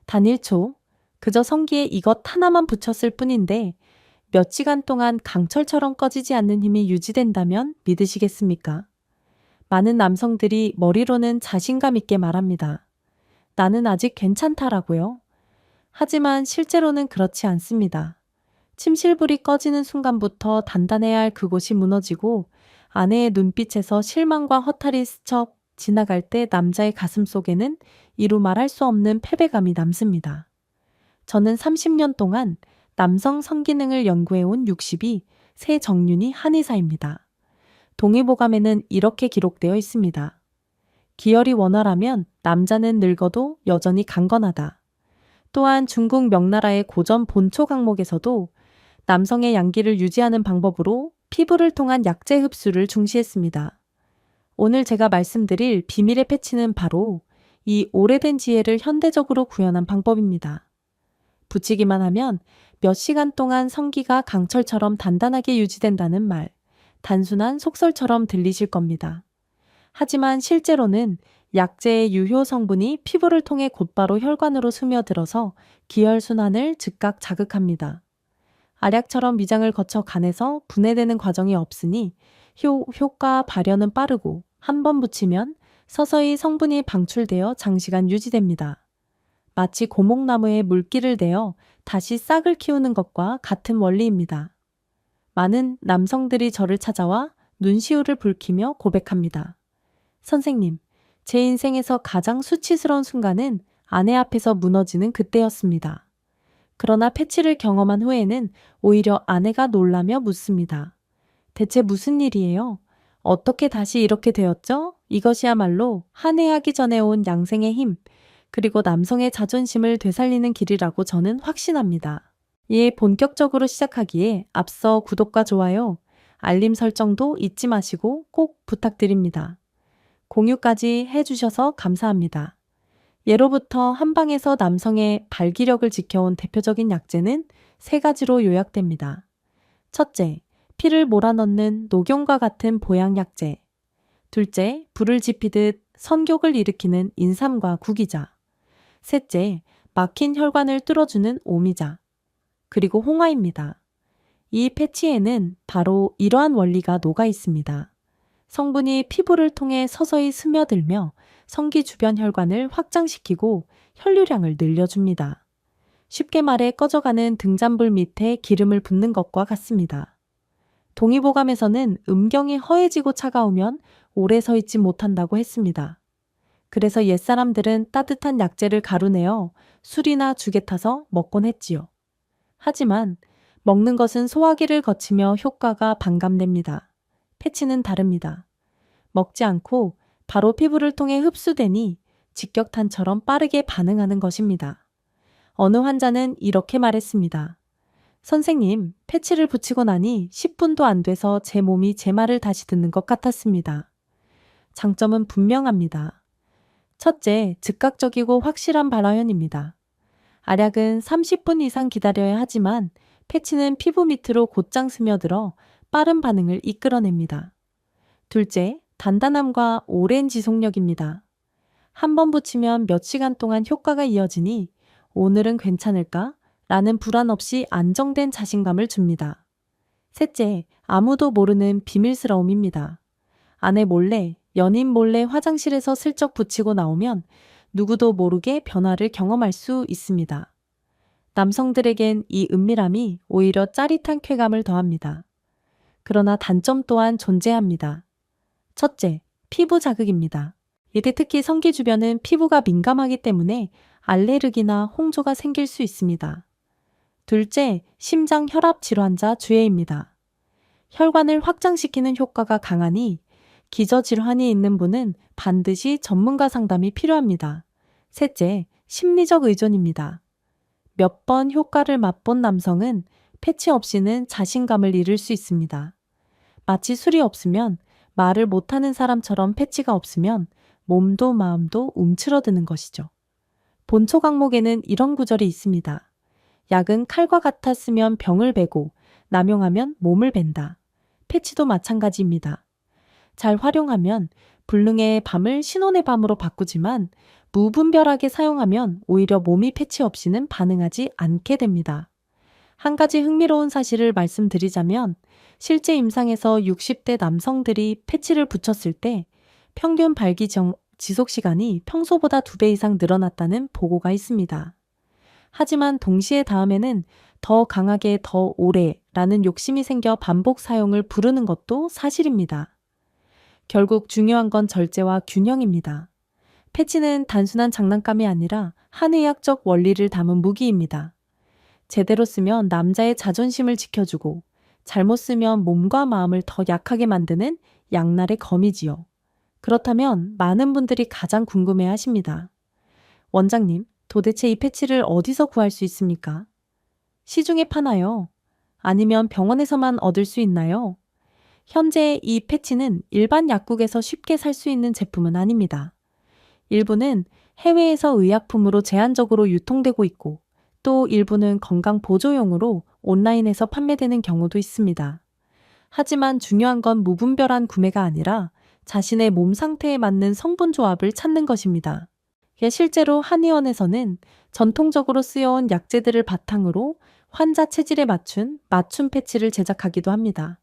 단 1초, 그저 성기에 이것 하나만 붙였을 뿐인데 몇 시간 동안 강철처럼 꺼지지 않는 힘이 유지된다면 믿으시겠습니까? 많은 남성들이 머리로는 자신감 있게 말합니다. 나는 아직 괜찮다라고요. 하지만 실제로는 그렇지 않습니다. 침실불이 꺼지는 순간부터 단단해야 할 그곳이 무너지고 아내의 눈빛에서 실망과 허탈이 스쳐 지나갈 때 남자의 가슴 속에는 이루 말할 수 없는 패배감이 남습니다. 저는 30년 동안 남성 성기능을 연구해온 62, 새 정윤희 한의사입니다. 동의보감에는 이렇게 기록되어 있습니다. 기혈이 원활하면 남자는 늙어도 여전히 강건하다. 또한 중국 명나라의 고전 본초 강목에서도 남성의 양기를 유지하는 방법으로 피부를 통한 약재 흡수를 중시했습니다. 오늘 제가 말씀드릴 비밀의 패치는 바로 이 오래된 지혜를 현대적으로 구현한 방법입니다. 붙이기만 하면 몇 시간 동안 성기가 강철처럼 단단하게 유지된다는 말, 단순한 속설처럼 들리실 겁니다. 하지만 실제로는 약재의 유효 성분이 피부를 통해 곧바로 혈관으로 스며들어서 기혈순환을 즉각 자극합니다. 알약처럼 위장을 거쳐 간에서 분해되는 과정이 없으니 효과 발현은 빠르고 한 번 붙이면 서서히 성분이 방출되어 장시간 유지됩니다. 마치 고목나무에 물기를 내어 다시 싹을 키우는 것과 같은 원리입니다. 많은 남성들이 저를 찾아와 눈시울을 붉히며 고백합니다. 선생님, 제 인생에서 가장 수치스러운 순간은 아내 앞에서 무너지는 그때였습니다. 그러나 패치를 경험한 후에는 오히려 아내가 놀라며 묻습니다. 대체 무슨 일이에요? 어떻게 다시 이렇게 되었죠? 이것이야말로 한해하기 전에 온 양생의 힘, 그리고 남성의 자존심을 되살리는 길이라고 저는 확신합니다. 이에 본격적으로 시작하기에 앞서 구독과 좋아요, 알림 설정도 잊지 마시고 꼭 부탁드립니다. 공유까지 해주셔서 감사합니다. 예로부터 한방에서 남성의 발기력을 지켜온 대표적인 약재는 3가지로 요약됩니다. 첫째, 피를 몰아넣는 녹용과 같은 보양약재. 둘째, 불을 지피듯 선격을 일으키는 인삼과 구기자. 셋째, 막힌 혈관을 뚫어주는 오미자. 그리고 홍화입니다. 이 패치에는 바로 이러한 원리가 녹아 있습니다. 성분이 피부를 통해 서서히 스며들며 성기 주변 혈관을 확장시키고 혈류량을 늘려줍니다. 쉽게 말해 꺼져가는 등잔불 밑에 기름을 붓는 것과 같습니다. 동의보감에서는 음경이 허해지고 차가우면 오래 서 있지 못한다고 했습니다. 그래서 옛사람들은 따뜻한 약재를 가루내어 술이나 죽에 타서 먹곤 했지요. 하지만 먹는 것은 소화기를 거치며 효과가 반감됩니다. 패치는 다릅니다. 먹지 않고 바로 피부를 통해 흡수되니 직격탄처럼 빠르게 반응하는 것입니다. 어느 환자는 이렇게 말했습니다. 선생님, 패치를 붙이고 나니 10분도 안 돼서 제 몸이 제 말을 다시 듣는 것 같았습니다. 장점은 분명합니다. 첫째, 즉각적이고 확실한 발화현입니다. 알약은 30분 이상 기다려야 하지만 패치는 피부 밑으로 곧장 스며들어 빠른 반응을 이끌어냅니다. 둘째, 단단함과 오랜 지속력입니다. 한 번 붙이면 몇 시간 동안 효과가 이어지니 오늘은 괜찮을까? 라는 불안 없이 안정된 자신감을 줍니다. 셋째, 아무도 모르는 비밀스러움입니다. 아내 몰래, 연인 몰래 화장실에서 슬쩍 붙이고 나오면 누구도 모르게 변화를 경험할 수 있습니다. 남성들에겐 이 은밀함이 오히려 짜릿한 쾌감을 더합니다. 그러나 단점 또한 존재합니다. 첫째, 피부 자극입니다. 이때 특히 성기 주변은 피부가 민감하기 때문에 알레르기나 홍조가 생길 수 있습니다. 둘째, 심장 혈압 질환자 주의입니다. 혈관을 확장시키는 효과가 강하니 기저질환이 있는 분은 반드시 전문가 상담이 필요합니다. 셋째, 심리적 의존입니다. 몇 번 효과를 맛본 남성은 패치 없이는 자신감을 잃을 수 있습니다. 마치 술이 없으면 말을 못하는 사람처럼 패치가 없으면 몸도 마음도 움츠러드는 것이죠. 본초 강목에는 이런 구절이 있습니다. 약은 칼과 같았으면 병을 베고 남용하면 몸을 벤다. 패치도 마찬가지입니다. 잘 활용하면 불능의 밤을 신혼의 밤으로 바꾸지만 무분별하게 사용하면 오히려 몸이 패치 없이는 반응하지 않게 됩니다. 한 가지 흥미로운 사실을 말씀드리자면 실제 임상에서 60대 남성들이 패치를 붙였을 때 평균 지속 시간이 평소보다 2배 이상 늘어났다는 보고가 있습니다. 하지만 동시에 다음에는 더 강하게 더 오래라는 욕심이 생겨 반복 사용을 부르는 것도 사실입니다. 결국 중요한 건 절제와 균형입니다. 패치는 단순한 장난감이 아니라 한의학적 원리를 담은 무기입니다. 제대로 쓰면 남자의 자존심을 지켜주고 잘못 쓰면 몸과 마음을 더 약하게 만드는 양날의 검이지요. 그렇다면 많은 분들이 가장 궁금해 하십니다. 원장님, 도대체 이 패치를 어디서 구할 수 있습니까? 시중에 파나요? 아니면 병원에서만 얻을 수 있나요? 현재 이 패치는 일반 약국에서 쉽게 살 수 있는 제품은 아닙니다. 일부는 해외에서 의약품으로 제한적으로 유통되고 있고 또 일부는 건강 보조용으로 온라인에서 판매되는 경우도 있습니다. 하지만 중요한 건 무분별한 구매가 아니라 자신의 몸 상태에 맞는 성분 조합을 찾는 것입니다. 실제로 한의원에서는 전통적으로 쓰여온 약재들을 바탕으로 환자 체질에 맞춘 맞춤 패치를 제작하기도 합니다.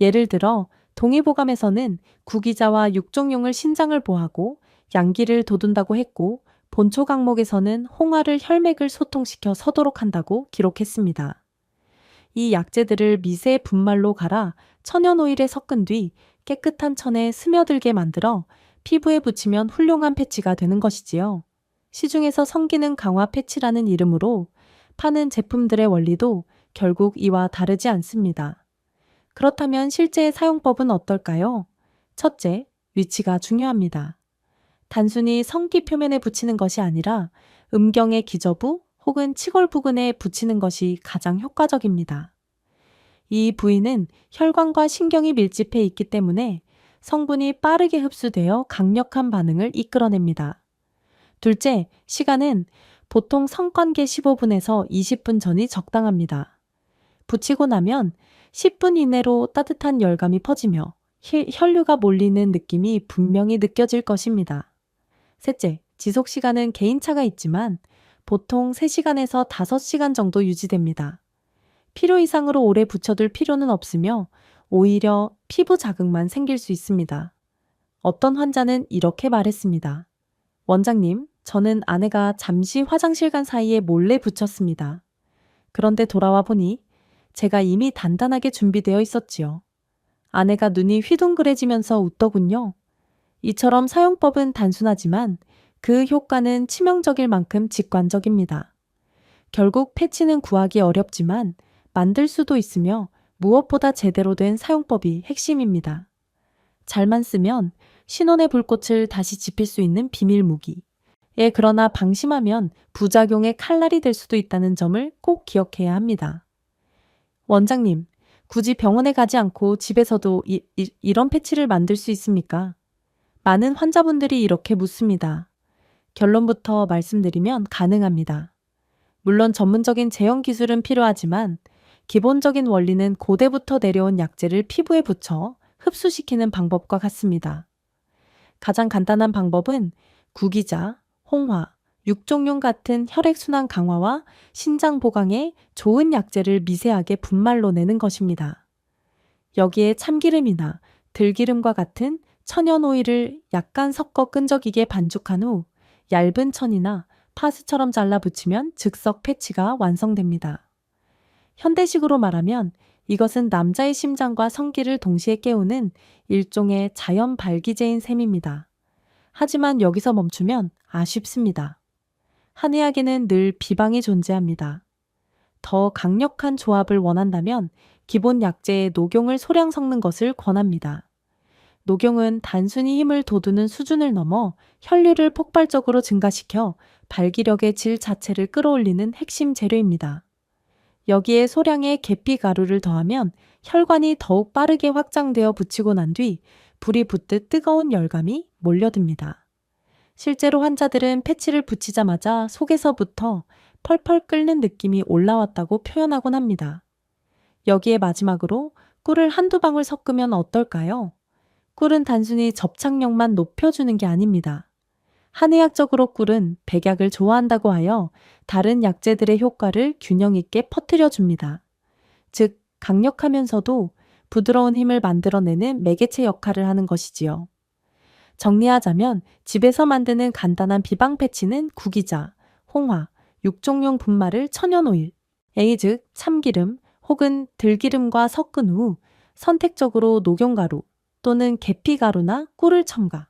예를 들어 동의보감에서는 구기자와 육종용을 신장을 보하고 양기를 돋운다고 했고 본초 강목에서는 홍화를 혈맥을 소통시켜 서도록 한다고 기록했습니다. 이 약재들을 미세 분말로 갈아 천연 오일에 섞은 뒤 깨끗한 천에 스며들게 만들어 피부에 붙이면 훌륭한 패치가 되는 것이지요. 시중에서 성기능 강화 패치라는 이름으로 파는 제품들의 원리도 결국 이와 다르지 않습니다. 그렇다면 실제 사용법은 어떨까요? 첫째, 위치가 중요합니다. 단순히 성기 표면에 붙이는 것이 아니라 음경의 기저부 혹은 치골 부근에 붙이는 것이 가장 효과적입니다. 이 부위는 혈관과 신경이 밀집해 있기 때문에 성분이 빠르게 흡수되어 강력한 반응을 이끌어냅니다. 둘째, 시간은 보통 성관계 15분에서 20분 전이 적당합니다. 붙이고 나면 10분 이내로 따뜻한 열감이 퍼지며 혈류가 몰리는 느낌이 분명히 느껴질 것입니다. 셋째, 지속 시간은 개인차가 있지만 보통 3시간에서 5시간 정도 유지됩니다. 필요 이상으로 오래 붙여둘 필요는 없으며 오히려 피부 자극만 생길 수 있습니다. 어떤 환자는 이렇게 말했습니다. 원장님, 저는 아내가 잠시 화장실 간 사이에 몰래 붙였습니다. 그런데 돌아와 보니 제가 이미 단단하게 준비되어 있었지요. 아내가 눈이 휘둥그레지면서 웃더군요. 이처럼 사용법은 단순하지만 그 효과는 치명적일 만큼 직관적입니다. 결국 패치는 구하기 어렵지만 만들 수도 있으며 무엇보다 제대로 된 사용법이 핵심입니다. 잘만 쓰면 신혼의 불꽃을 다시 지필 수 있는 비밀 무기. 그러나 방심하면 부작용의 칼날이 될 수도 있다는 점을 꼭 기억해야 합니다. 원장님, 굳이 병원에 가지 않고 집에서도 이런 패치를 만들 수 있습니까? 많은 환자분들이 이렇게 묻습니다. 결론부터 말씀드리면 가능합니다. 물론 전문적인 제형 기술은 필요하지만 기본적인 원리는 고대부터 내려온 약재를 피부에 붙여 흡수시키는 방법과 같습니다. 가장 간단한 방법은 구기자, 홍화, 육종용 같은 혈액순환 강화와 신장 보강에 좋은 약재를 미세하게 분말로 내는 것입니다. 여기에 참기름이나 들기름과 같은 천연 오일을 약간 섞어 끈적이게 반죽한 후 얇은 천이나 파스처럼 잘라 붙이면 즉석 패치가 완성됩니다. 현대식으로 말하면 이것은 남자의 심장과 성기를 동시에 깨우는 일종의 자연 발기제인 셈입니다. 하지만 여기서 멈추면 아쉽습니다. 한의학에는 늘 비방이 존재합니다. 더 강력한 조합을 원한다면 기본 약재에 녹용을 소량 섞는 것을 권합니다. 녹용은 단순히 힘을 돋우는 수준을 넘어 혈류를 폭발적으로 증가시켜 발기력의 질 자체를 끌어올리는 핵심 재료입니다. 여기에 소량의 계피 가루를 더하면 혈관이 더욱 빠르게 확장되어 붙이고 난 뒤 불이 붙듯 뜨거운 열감이 몰려듭니다. 실제로 환자들은 패치를 붙이자마자 속에서부터 펄펄 끓는 느낌이 올라왔다고 표현하곤 합니다. 여기에 마지막으로 꿀을 한두 방울 섞으면 어떨까요? 꿀은 단순히 접착력만 높여주는 게 아닙니다. 한의학적으로 꿀은 백약을 좋아한다고 하여 다른 약재들의 효과를 균형 있게 퍼뜨려 줍니다. 즉, 강력하면서도 부드러운 힘을 만들어내는 매개체 역할을 하는 것이지요. 정리하자면 집에서 만드는 간단한 비방 패치는 구기자, 홍화, 육종용 분말을 천연오일, 즉 참기름 혹은 들기름과 섞은 후 선택적으로 녹용가루 또는 계피가루나 꿀을 첨가.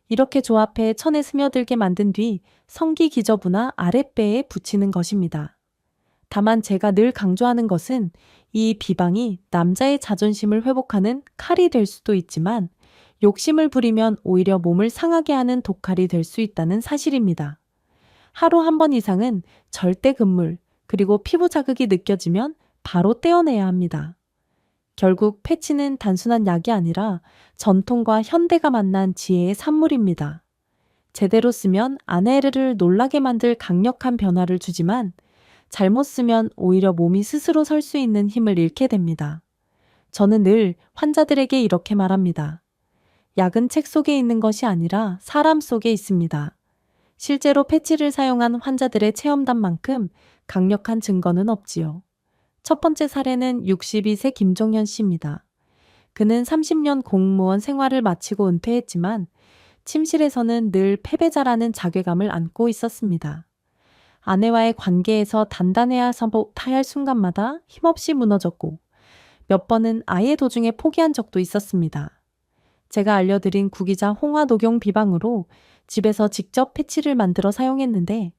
이렇게 조합해 천에 스며들게 만든 뒤 성기기저부나 아랫배에 붙이는 것입니다. 다만 제가 늘 강조하는 것은 이 비방이 남자의 자존심을 회복하는 칼이 될 수도 있지만 욕심을 부리면 오히려 몸을 상하게 하는 독칼이 될 수 있다는 사실입니다. 하루 한 번 이상은 절대 금물, 그리고 피부 자극이 느껴지면 바로 떼어내야 합니다. 결국 패치는 단순한 약이 아니라 전통과 현대가 만난 지혜의 산물입니다. 제대로 쓰면 아내를 놀라게 만들 강력한 변화를 주지만 잘못 쓰면 오히려 몸이 스스로 설 수 있는 힘을 잃게 됩니다. 저는 늘 환자들에게 이렇게 말합니다. 약은 책 속에 있는 것이 아니라 사람 속에 있습니다. 실제로 패치를 사용한 환자들의 체험담만큼 강력한 증거는 없지요. 첫 번째 사례는 62세 김종현 씨입니다. 그는 30년 공무원 생활을 마치고 은퇴했지만 침실에서는 늘 패배자라는 자괴감을 안고 있었습니다. 아내와의 관계에서 단단해야 할 순간마다 힘없이 무너졌고 몇 번은 아예 도중에 포기한 적도 있었습니다. 제가 알려드린 구기자 홍화 녹용 비방으로 집에서 직접 패치를 만들어 사용했는데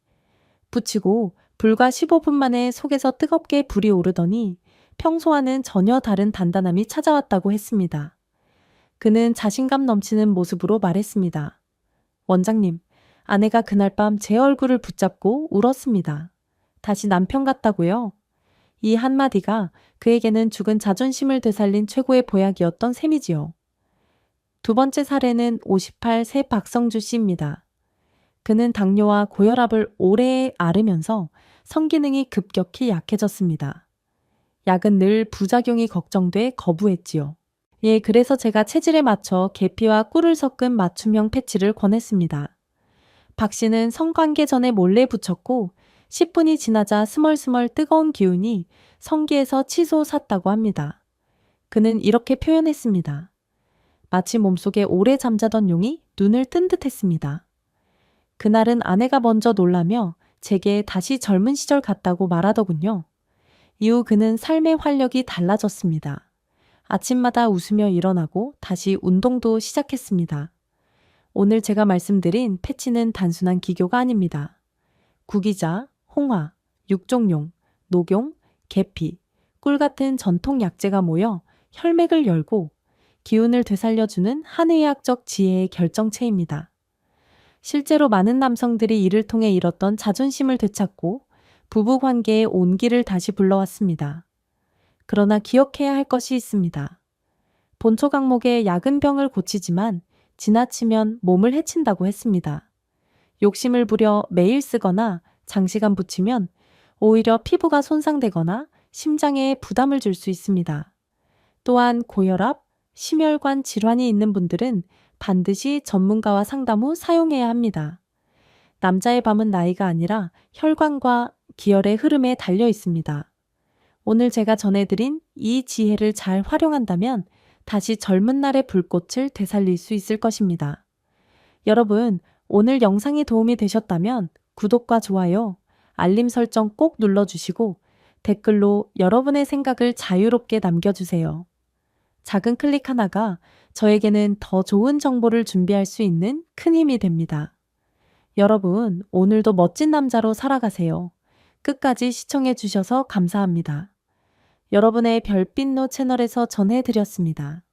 붙이고 불과 15분 만에 속에서 뜨겁게 불이 오르더니 평소와는 전혀 다른 단단함이 찾아왔다고 했습니다. 그는 자신감 넘치는 모습으로 말했습니다. 원장님, 아내가 그날 밤 제 얼굴을 붙잡고 울었습니다. 다시 남편 같다고요? 이 한마디가 그에게는 죽은 자존심을 되살린 최고의 보약이었던 셈이지요. 두 번째 사례는 58세 박성주 씨입니다. 그는 당뇨와 고혈압을 오래 앓으면서 성기능이 급격히 약해졌습니다. 약은 늘 부작용이 걱정돼 거부했지요. 그래서 제가 체질에 맞춰 계피와 꿀을 섞은 맞춤형 패치를 권했습니다. 박 씨는 성관계 전에 몰래 붙였고 10분이 지나자 스멀스멀 뜨거운 기운이 성기에서 치솟았다고 합니다. 그는 이렇게 표현했습니다. 마치 몸속에 오래 잠자던 용이 눈을 뜬 듯했습니다. 그날은 아내가 먼저 놀라며 제게 다시 젊은 시절 같다고 말하더군요. 이후 그는 삶의 활력이 달라졌습니다. 아침마다 웃으며 일어나고 다시 운동도 시작했습니다. 오늘 제가 말씀드린 패치는 단순한 기교가 아닙니다. 구기자, 홍화, 육종용, 녹용, 계피, 꿀 같은 전통 약재가 모여 혈맥을 열고 기운을 되살려주는 한의학적 지혜의 결정체입니다. 실제로 많은 남성들이 이를 통해 잃었던 자존심을 되찾고 부부관계의 온기를 다시 불러왔습니다. 그러나 기억해야 할 것이 있습니다. 본초 강목에 약은 병을 고치지만 지나치면 몸을 해친다고 했습니다. 욕심을 부려 매일 쓰거나 장시간 붙이면 오히려 피부가 손상되거나 심장에 부담을 줄 수 있습니다. 또한 고혈압, 심혈관 질환이 있는 분들은 반드시 전문가와 상담 후 사용해야 합니다. 남자의 밤은 나이가 아니라 혈관과 기혈의 흐름에 달려 있습니다. 오늘 제가 전해드린 이 지혜를 잘 활용한다면 다시 젊은 날의 불꽃을 되살릴 수 있을 것입니다. 여러분, 오늘 영상이 도움이 되셨다면 구독과 좋아요, 알림 설정 꼭 눌러주시고 댓글로 여러분의 생각을 자유롭게 남겨주세요. 작은 클릭 하나가 저에게는 더 좋은 정보를 준비할 수 있는 큰 힘이 됩니다. 여러분, 오늘도 멋진 남자로 살아가세요. 끝까지 시청해 주셔서 감사합니다. 여러분의 별빛노 채널에서 전해드렸습니다.